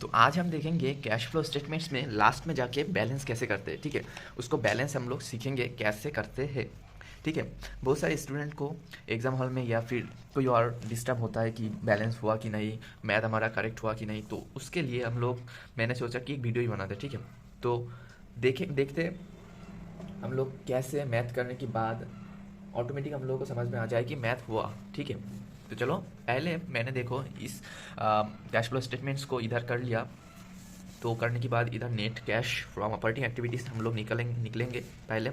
तो आज हम देखेंगे कैश फ्लो स्टेटमेंट्स में लास्ट में जाके बैलेंस कैसे करते हैं। ठीक है, उसको बैलेंस हम लोग सीखेंगे कैसे करते हैं। ठीक है, बहुत सारे स्टूडेंट को एग्ज़ाम हॉल में या फिर कोई और डिस्टर्ब होता है कि बैलेंस हुआ कि नहीं, मैथ हमारा करेक्ट हुआ कि नहीं। तो उसके लिए हम लोग, मैंने सोचा कि एक वीडियो ही बनाते। ठीक है, तो देखते हम लोग कैसे मैथ करने के बाद ऑटोमेटिक हम लोगों को समझ में आ जाए कि मैथ हुआ। ठीक है, तो चलो पहले मैंने देखो इस कैश फ्लो स्टेटमेंट्स को इधर कर लिया। तो करने के बाद इधर net cash from operating activities हम लोग निकलेंगे पहले।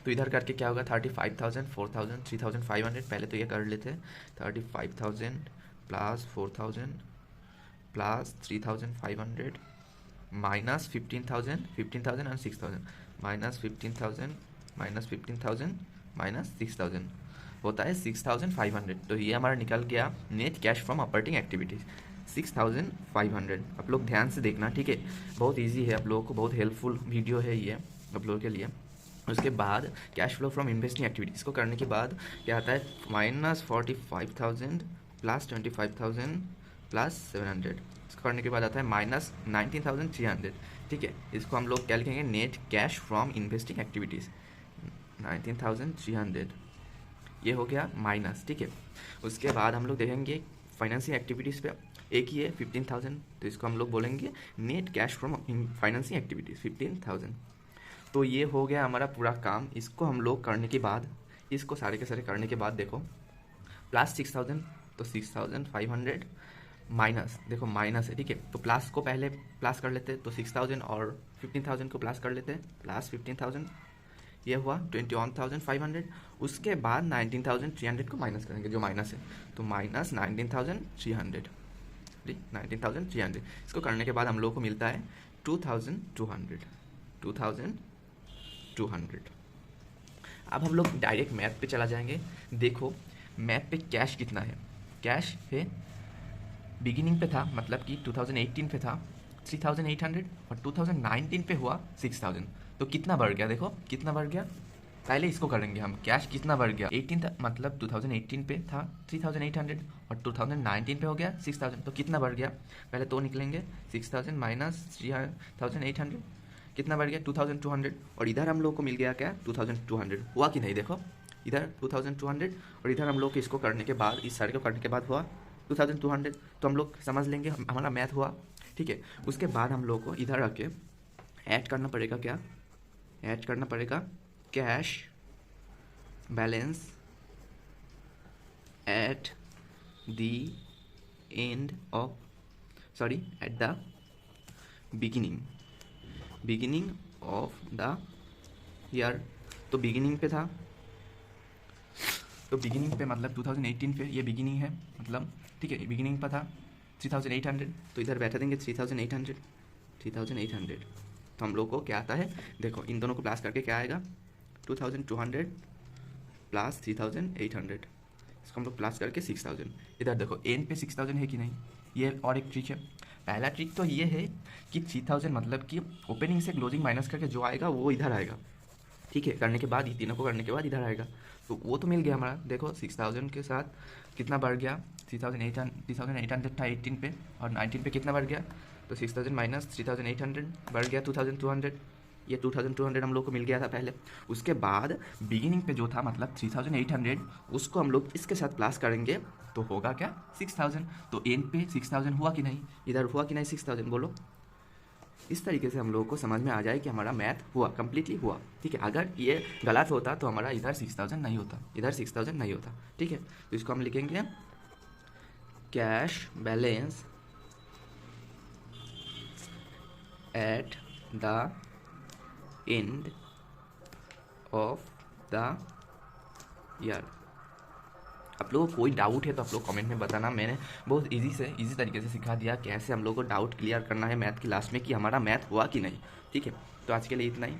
तो इधर करके क्या होगा, 35,000, 4,000, 3,500। पहले तो ये कर लेते हैं, 35,000 plus 4,000 plus 3,500 minus 15,000, 15,000 and 6,000, minus 15,000 minus 15,000 minus 6,000 होता है 6,500। तो ये हमारा निकल गया net cash from operating activities 6,500। आप लोग ध्यान से देखना, ठीक है, बहुत इजी है, आप लोगों को बहुत हेल्पफुल वीडियो है ये आप लोगों के लिए। उसके बाद cash flow from investing activities को करने के बाद क्या आता है, माइनस 45,000 प्लस 25,000 प्लस 700। इसको करने के बाद आता है माइनस 19,300। ठीक है, इसको हम लोग क्या लिखेंगे, net cash from investing activities 19,300। ये हो गया माइनस। ठीक है, उसके बाद हम लोग देखेंगे फाइनेंसिंग एक्टिविटीज़ पे एक ही है 15,000। तो इसको हम लोग बोलेंगे net cash from financing activities 15,000। तो ये हो गया हमारा पूरा काम। इसको हम लोग करने के बाद, इसको सारे के सारे करने के बाद देखो प्लस 6,000, तो 6,500 माइनस, देखो माइनस है। ठीक है, तो प्लस को पहले प्लस कर लेते हैं, तो 6,000 और 15,000 को प्लस कर लेते हैं, प्लस 15,000, ये हुआ 21,500। उसके बाद 19,300 को माइनस करेंगे जो माइनस है, तो माइनस 19,300। 19,300। इसको करने के बाद हम लोग को मिलता है 2,200। 2,200। अब हम लोग डायरेक्ट मैथ पे चला जाएंगे। देखो मैथ पे कैश कितना है, कैश है बिगिनिंग पे था, मतलब कि 2018 पे था 3,800 और 2019 पे हुआ 6,000। तो कितना बढ़ गया, देखो कितना बढ़ गया। पहले इसको करेंगे हम, कैश कितना बढ़ गया, 18 था, मतलब 2018 पे था 3,800 और 2019 पे हो गया 6,000। तो कितना बढ़ गया, पहले तो निकलेंगे 6,000 माइनस 3,800, कितना बढ़ गया 2,200। और इधर हम लोग को मिल गया क्या, 2,200। हुआ कि नहीं, देखो इधर 2,200 और इधर हम लोग इसको करने के बाद, इस साइड को करने के बाद हुआ 2,200। तो हम लोग समझ लेंगे हमारा मैथ हुआ। ठीक है, उसके बाद हम लोग को इधर रख के ऐड करना पड़ेगा, क्या ऐड करना पड़ेगा, cash balance at the end of, sorry at the beginning of the year. तो बिगिनिंग पे था, तो बिगिनिंग पे मतलब 2018 पे ये बिगिनिंग है, मतलब ठीक है, बिगिनिंग पर था 3,800। तो इधर बैठा देंगे 3,800, 3,800। तो हम लोग को क्या आता है, देखो इन दोनों को प्लस करके क्या आएगा, 2,200 प्लस 3,800। इसको हम लोग प्लस करके 6,000। इधर देखो एंड पे 6,000 है कि नहीं, ये और एक ट्रिक है। पहला ट्रिक तो ये है कि 3,000 मतलब कि ओपनिंग से क्लोजिंग माइनस करके जो आएगा वो इधर आएगा। ठीक है, करने के बाद ये तीनों को करने के बाद इधर आएगा। तो वो तो मिल गया हमारा, देखो 6,000 के साथ कितना बढ़ गया, 3,800 था 18 पे, और 19 पे कितना बढ़ गया, तो 6,000 माइनस 3,800 बढ़ गया 2,200। ये 2,200 हम लोग को मिल गया था पहले। उसके बाद बिगिनिंग पे जो था मतलब 3,800, उसको हम लोग इसके साथ प्लस करेंगे तो होगा क्या, 6,000। तो एंड पे 6,000 हुआ कि नहीं, इधर हुआ कि नहीं 6,000, बोलो। इस तरीके से हम लोगों को समझ में आ जाए कि हमारा मैथ हुआ, कम्प्लीटली हुआ। ठीक है, अगर ये गलत होता तो हमारा इधर 6,000 नहीं होता, इधर 6,000 नहीं होता। ठीक है, तो इसको हम लिखेंगे cash balance at the end of the year. आप लोगों को कोई डाउट है तो आप लोग कमेंट में बताना। मैंने बहुत इजी तरीके से सिखा दिया कैसे हम लोग को डाउट क्लियर करना है मैथ की लास्ट में कि हमारा मैथ हुआ कि नहीं। ठीक है, तो आज के लिए इतना ही।